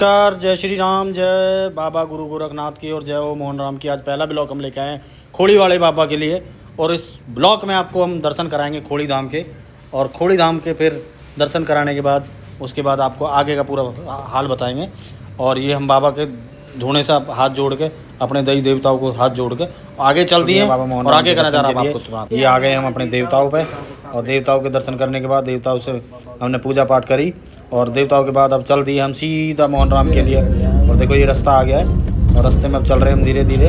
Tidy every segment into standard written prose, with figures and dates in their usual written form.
नमस्कार, जय श्री राम, जय बाबा गुरु गोरखनाथ की और जय हो मोहन राम की। आज पहला ब्लॉग हम लेके आए हैं खोड़ी वाले बाबा के लिए और इस ब्लॉग में आपको हम दर्शन कराएंगे खोड़ी धाम के। और खोड़ी धाम के फिर दर्शन कराने के बाद उसके बाद आपको आगे का पूरा हाल बताएंगे। और ये हम बाबा के धोने से हाथ जोड़ के अपने देवी देवताओं को हाथ जोड़ के आगे चल दिए बाबा मोहन। और आगे का नज़ारा आपको सुनाते। ये आ गए हम अपने देवताओं पे और देवताओं के दर्शन करने के बाद देवताओं से हमने पूजा पाठ करी और देवताओं के बाद अब चल दिए हम सीधा मोहन राम के लिए। और देखो ये रास्ता आ गया है और रास्ते में अब चल रहे हैं हम धीरे धीरे।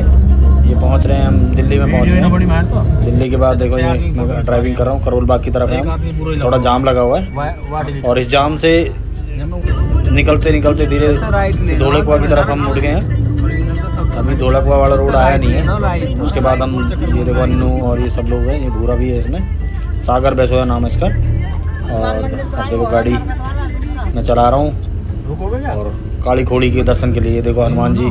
ये पहुंच रहे हैं हम दिल्ली में पहुंच गए हैं। दिल्ली के बाद देखो ये मैं ड्राइविंग कर रहा हूँ करोल बाग की तरफ है। हम थोड़ा जाम लगा हुआ है और इस जाम से निकलते निकलते धीरे धोलकुआ की तरफ हम मुड़ गए हैं। अभी धोलकुआ वाला रोड आया नहीं है। उसके बाद हम ये देखो अन्नू और ये सब लोग हैं। ये भूरा भी है, इसमें सागर बैसोया नाम है इसका। और अब देखो गाड़ी मैं चला रहा हूँ और काली खोड़ी के दर्शन के लिए। देखो हनुमान जी,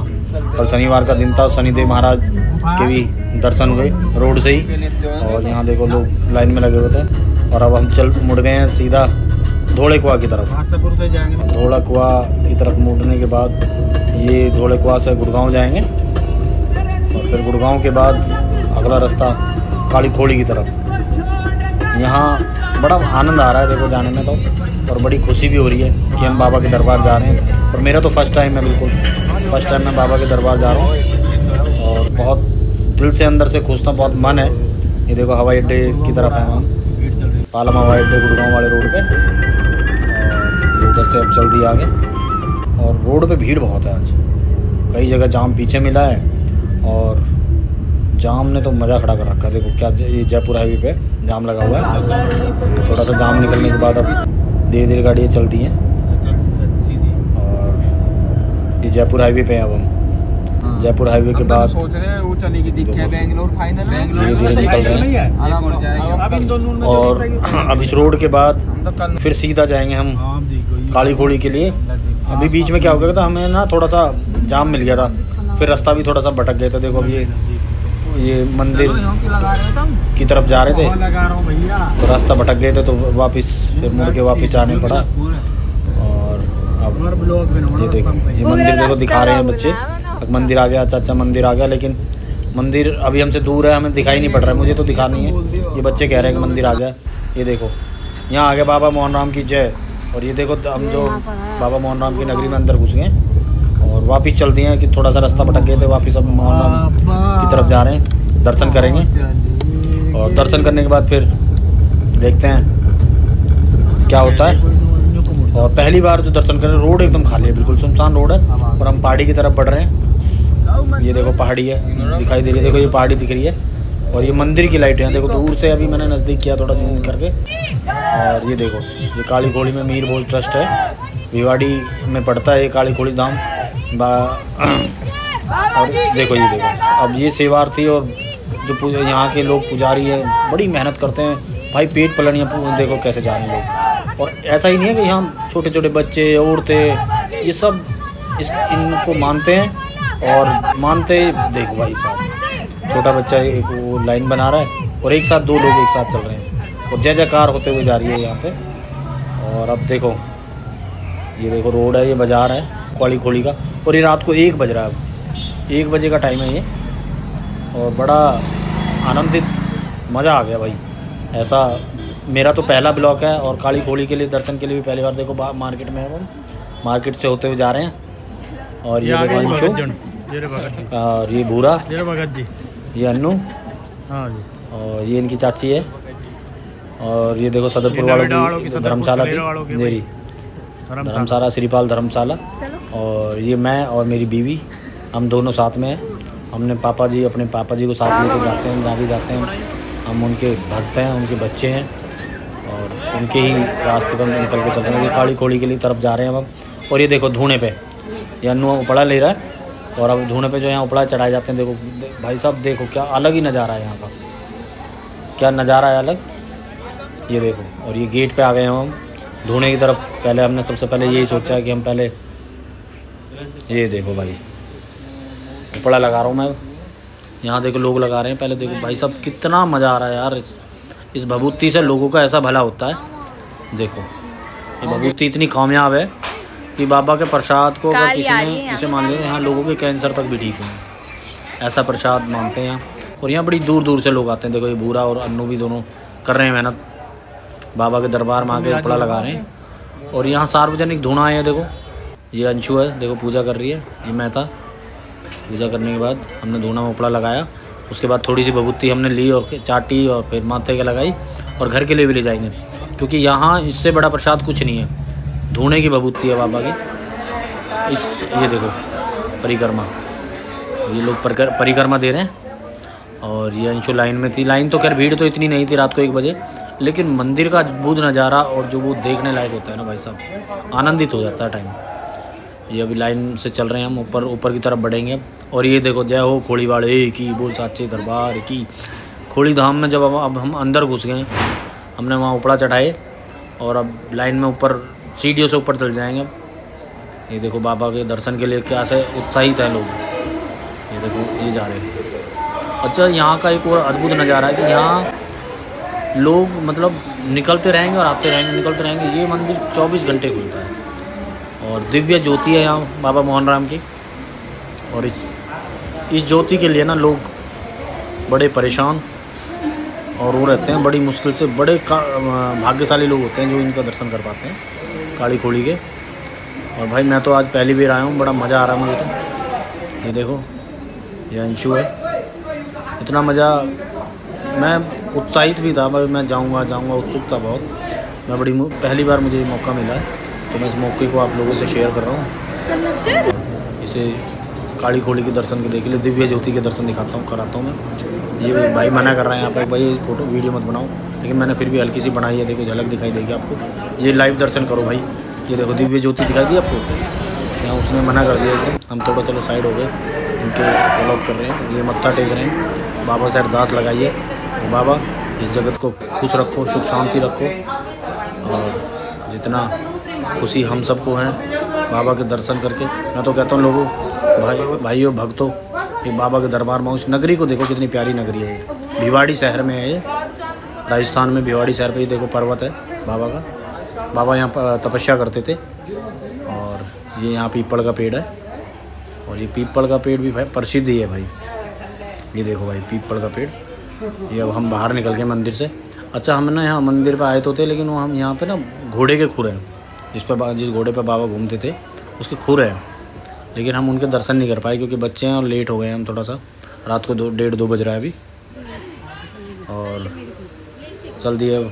कल शनिवार का दिन था, शनिदेव महाराज के भी दर्शन हुए रोड से ही। और यहाँ देखो लोग लाइन में लगे हुए थे। और अब हम मुड़ गए हैं सीधा धोलकुआ की तरफ। धोलकुआ की तरफ मुड़ने के बाद ये धोलकुआ से गुड़गांव जाएंगे और फिर गुड़गांव के बाद अगला रास्ता काली खोड़ी की तरफ। यहाँ बड़ा आनंद आ रहा है देखो जाने में तो, और बड़ी खुशी भी हो रही है कि हम बाबा के दरबार जा रहे हैं। और मेरा तो फर्स्ट टाइम है, बिल्कुल फर्स्ट टाइम मैं बाबा के दरबार जा रहा हूँ और बहुत दिल से अंदर से खुश था, बहुत मन है। ये देखो हवाई अड्डे की तरफ है हम, पालम हवाई अड्डे गुड़गांव वाले रोड पे। और उधर से अब चल दिया आगे और रोड पे भीड़ बहुत है आज। कई जगह जाम पीछे मिला है और जाम ने तो मज़ा खड़ा कर रखा है। देखो क्या ये जयपुर हाईवे पे जाम लगा हुआ है। थोड़ा सा जाम निकलने के बाद अब धीरे धीरे गाड़ियाँ चलती हैं और ये जयपुर हाईवे पे हैं। अब हम जयपुर हाईवे के बाद सोच रहे हैं वो चलेगी बेंगलोर फाइनल धीरे धीरे निकल रहे हैं। और अब इस रोड के बाद फिर सीधा जाएंगे हम काली खोड़ी के लिए। अभी बीच में क्या हो गया था, हमें ना थोड़ा सा जाम मिल गया था, फिर रास्ता भी थोड़ा सा भटक गया था। देखो अब ये मंदिर की तरफ जा रहे थे तो रास्ता भटक गए थे तो वापस फिर मुड़ के वापस जाने पड़ा। और अब ये देखो ये मंदिर देखो दिखा रहे हैं बच्चे, मंदिर आ गया, अच्छा अच्छा मंदिर आ गया। लेकिन मंदिर अभी हमसे दूर है, हमें दिखाई नहीं पड़ रहा है। मुझे तो दिखा नहीं है, ये बच्चे कह रहे हैं कि मंदिर आ गया। ये देखो यहाँ आ गया बाबा मोहन राम की जय। और ये देखो हम जो बाबा मोहन राम की नगरी में अंदर घुस गए और वापस चल दिए हैं कि थोड़ा सा रास्ता भटक गए थे। वापस अब मोहन राम की तरफ जा रहे हैं, दर्शन करेंगे और दर्शन करने के बाद फिर देखते हैं क्या होता है। और पहली बार जो दर्शन कर रहे हैं, रोड एकदम खाली है, बिल्कुल सुनसान रोड है और हम पहाड़ी की तरफ बढ़ रहे हैं। ये देखो पहाड़ी है दिखाई दे रही है, देखो ये पहाड़ी दिख रही है और ये मंदिर की लाइट है देखो दूर से। अभी मैंने नज़दीक किया थोड़ा जूम करके। और ये देखो ये काली खोड़ी में मीर भोज ट्रस्ट है, भिवाड़ी में पड़ता है ये काली खोड़ी धाम। और देखो ये देखो अब ये सेवार्थी और जो यहाँ के लोग पुजारी है बड़ी मेहनत करते हैं भाई। पेट पलनियाँ देखो कैसे जा रहे हैं लोग। और ऐसा ही नहीं है कि यहाँ छोटे छोटे बच्चे औरतें ये सब इनको मानते हैं और मानते देखो भाई साहब, छोटा बच्चा एक वो लाइन बना रहा है और एक साथ दो लोग एक साथ चल रहे हैं और जय जयकार होते हुए जा रही है यहाँ पे। और अब देखो ये देखो रोड है, ये बाज़ार है काली खोड़ी का। और ये रात को 1 बज रहा है, अब 1 बजे का टाइम है ये। और बड़ा आनंदित मज़ा आ गया भाई। ऐसा मेरा तो पहला ब्लॉक है और काली खोड़ी के लिए दर्शन के लिए भी पहली बार। देखो मार्केट में हम मार्केट से होते हुए जा रहे हैं। और ये देखो अंशु और ये भूरा, ये अन्नू और ये इनकी चाची है। और ये देखो सदरपुर वालों की धर्मशाला थी मेरी, धर्मशाला श्रीपाल धर्मशाला। और ये मैं और मेरी बीवी, हम दोनों साथ में हैं। हमने अपने पापा जी को साथ लेके जाते हैं, जहाँ भी जाते हैं हम उनके भक्त हैं, उनके बच्चे हैं और उनके ही रास्ते पर निकल के चलते हैं। ये काली खोड़ी के लिए तरफ जा रहे हैं अब। और ये देखो धूने पे ये अन्नू उपड़ा ले रहा है और अब धूने पे जो यहाँ उपड़ा चढ़ाए जाते हैं। देखो भाई साहब देखो क्या अलग ही नज़ारा है यहाँ का, क्या नज़ारा है अलग। ये देखो और ये गेट पे आ गए हम धूने की तरफ। पहले हमने सबसे पहले यही सोचा कि हम पहले ये देखो भाई उपड़ा लगा रहा हूँ मैं, यहाँ देखो लोग लगा रहे हैं। पहले देखो भाई साहब कितना मज़ा आ रहा है यार, इस भभूति से लोगों का ऐसा भला होता है। देखो ये भभूति इतनी कामयाब है कि बाबा के प्रसाद को अगर काली किसी आ रही ने है जैसे मान लीजिए यहाँ लोगों के कैंसर तक भी ठीक हुए, ऐसा प्रसाद मानते हैं यहाँ। और यहाँ बड़ी दूर दूर से लोग आते हैं। देखो ये बूढ़ा और अन्नू भी दोनों कर रहे हैं मेहनत, बाबा के दरबार में आके उपड़ा लगा रहे हैं। और यहाँ सार्वजनिक धुना है, देखो ये अंशु है, देखो पूजा कर रही है, ये मेहता। पूजा करने के बाद हमने धुना में उपड़ा लगाया, उसके बाद थोड़ी सी भभूति हमने ली और चाटी और फिर माथे के लगाई, और घर के लिए भी ले जाएंगे, क्योंकि यहाँ इससे बड़ा प्रसाद कुछ नहीं है। धुने की भभूति है बाबा की। ये देखो परिक्रमा, ये लोग परिक्रमा दे रहे हैं। और ये अंशु लाइन में थी। लाइन तो खैर भीड़ तो इतनी नहीं थी रात को 1 बजे, लेकिन मंदिर का अद्भुत नज़ारा और जो वो देखने लायक होता है ना भाई साहब, आनंदित हो जाता है टाइम। ये अभी लाइन से चल रहे हैं हम, ऊपर की तरफ बढ़ेंगे अब। और ये देखो जय हो खोड़ी वाले की, बोल साचे दरबार की। खोड़ी धाम में जब अब हम अंदर घुस गए, हमने वहाँ उपड़ा चढ़ाए और अब लाइन में ऊपर सीढ़ियों से ऊपर चल जाएंगे अब। ये देखो बाबा के दर्शन के लिए क्या से उत्साहित हैं लोग। ये देखो ये जा रहे हैं। अच्छा, यहाँ का एक और अद्भुत नज़ारा है कि यहाँ लोग मतलब निकलते रहेंगे और आते रहेंगे, निकलते रहेंगे। ये मंदिर 24 घंटे खुलता है और दिव्य ज्योति है यहाँ बाबा मोहन राम की। और इस ज्योति के लिए ना लोग बड़े परेशान और वो रहते हैं बड़ी मुश्किल से। बड़े भाग्यशाली लोग होते हैं जो इनका दर्शन कर पाते हैं काली खोड़ी के। और भाई मैं तो आज पहली बार आया हूँ, बड़ा मज़ा आ रहा है मुझे तो। ये देखो ये अंशु है, इतना मज़ा, मैं उत्साहित भी था, मैं जाऊंगा उत्सुक था बहुत। मैं बड़ी पहली बार मुझे मौका मिला है, तो मैं इस मौके को आप लोगों से शेयर कर रहा हूँ। इसे काली खोड़ी के दर्शन के देख ले, दिव्य ज्योति के दर्शन कराता हूँ मैं। ये भाई मना कर रहे हैं यहाँ पर, भाई फ़ोटो वीडियो मत बनाओ, लेकिन मैंने फिर भी हल्की सी बनाई है। देखो झलक दिखाई देगी आपको, ये लाइव दर्शन करो भाई। ये देखो दिव्य ज्योति दिखाई दी आपको, यहाँ उसने मना कर दिया एकदम। हम थोड़ा चलो साइड हो गए, उनके फॉलो कर रहे हैं। ये मत्था टेक रहे हैं, बाबा से अरदास लगाइए, बाबा इस जगत को खुश रखो, सुख शांति रखो, और जितना खुशी हम सबको हैं बाबा के दर्शन करके। मैं तो कहता हूँ लोगों, भाइयों भक्तों, ये बाबा के दरबार में उस नगरी को देखो, कितनी प्यारी नगरी है ये। भिवाड़ी शहर में है ये, राजस्थान में भिवाड़ी शहर पे। ये देखो पर्वत है बाबा का, बाबा यहाँ पर तपस्या करते थे। और ये यहाँ पीपल का पेड़ है, और ये पीपल का पेड़ भी भाई प्रसिद्ध ही है भाई। ये देखो भाई पीपल का पेड़। ये अब हम बाहर निकल गए मंदिर से। अच्छा, हम ना यहाँ मंदिर पे आए तो थे, लेकिन वो हम यहाँ पे ना घोड़े के खुर हैं, जिस घोड़े पे बाबा घूमते थे उसके खुर हैं, लेकिन हम उनके दर्शन नहीं कर पाए क्योंकि बच्चे हैं और लेट हो गए हम थोड़ा सा। रात को 1:30-2 बज रहा है अभी, और चल दिए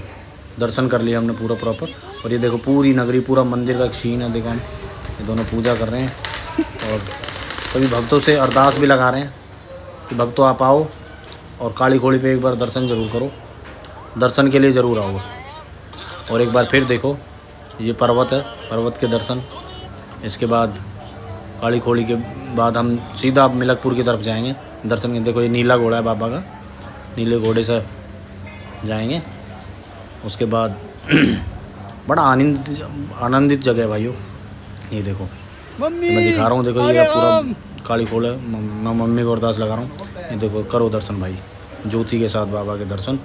दर्शन कर लिया हमने पूरा प्रॉपर। और ये देखो पूरी नगरी, पूरा मंदिर का एक सीन है। देखो हम ये दोनों पूजा कर रहे हैं और सभी भक्तों से अरदास भी लगा रहे हैं कि भक्तों आप आओ और काली खोड़ी पे एक बार दर्शन ज़रूर करो, दर्शन के लिए ज़रूर आओ। और एक बार फिर देखो ये पर्वत है, पर्वत के दर्शन। इसके बाद काली खोड़ी के बाद हम सीधा मिलकपुर की तरफ जाएंगे दर्शन के। देखो ये नीला घोड़ा है बाबा का, नीले घोड़े से जाएंगे। उसके बाद बड़ा आनंदित जगह है भाइयों। ये देखो मैं दिखा रहा हूँ, देखो ये पूरा काली खोड़ है। मैं मम्मी को अरदास लगा रहा हूँ। ये देखो करो दर्शन भाई, ज्योति के साथ बाबा के दर्शन।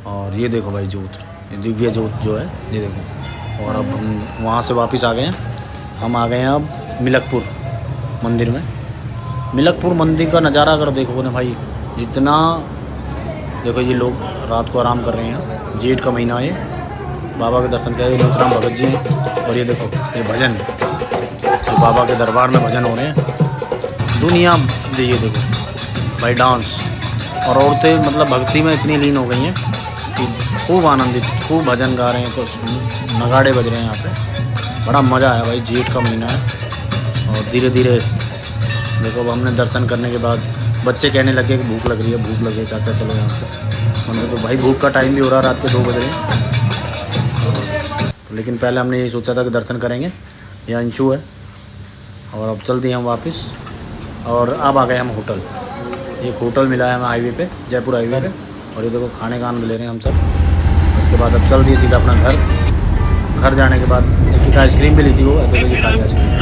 और ये देखो भाई ज्योत, ये दिव्य ज्योत जो है, ये देखो। और अब हम वहाँ से वापस आ गए हैं, हम आ गए हैं अब मिलकपुर मंदिर में। मिलकपुर मंदिर का नज़ारा अगर देखो ना भाई, जितना देखो ये लोग रात को आराम कर रहे हैं। जेठ का महीना है, बाबा के दर्शन किया। राम भगत जी हैं, और ये देखो ये भजन, जो बाबा के दरबार में भजन हो रहे हैं दुनिया। ये देखो भाई डांस, और औरतें मतलब भक्ति में इतनी लीन हो गई हैं कि खूब आनंदित, खूब भजन गा रहे हैं, कुछ नगाड़े बज रहे हैं यहाँ पे। बड़ा मज़ा आया भाई। जेठ का महीना है और धीरे धीरे देखो अब हमने दर्शन करने के बाद बच्चे कहने लगे कि भूख लग रही है, भूख लग रही है चाचा चलो यहाँ से। हमने तो भाई भूख का टाइम भी हो रहा है, रात के 2 बज रहे हैं। लेकिन पहले हमने यही सोचा था कि दर्शन करेंगे। यह अंशु है, और अब चल दिए हम वापस। और अब आ गए हम होटल। एक होटल मिला है हमें हाईवे पे, जयपुर हाईवे पे। और ये देखो खाने का आनंद ले रहे हैं हम सब। उसके बाद अब चल दिए सीधा अपना घर जाने के बाद एक आइसक्रीम भी ली थी वो, देखो ये खाली आइसक्रीम।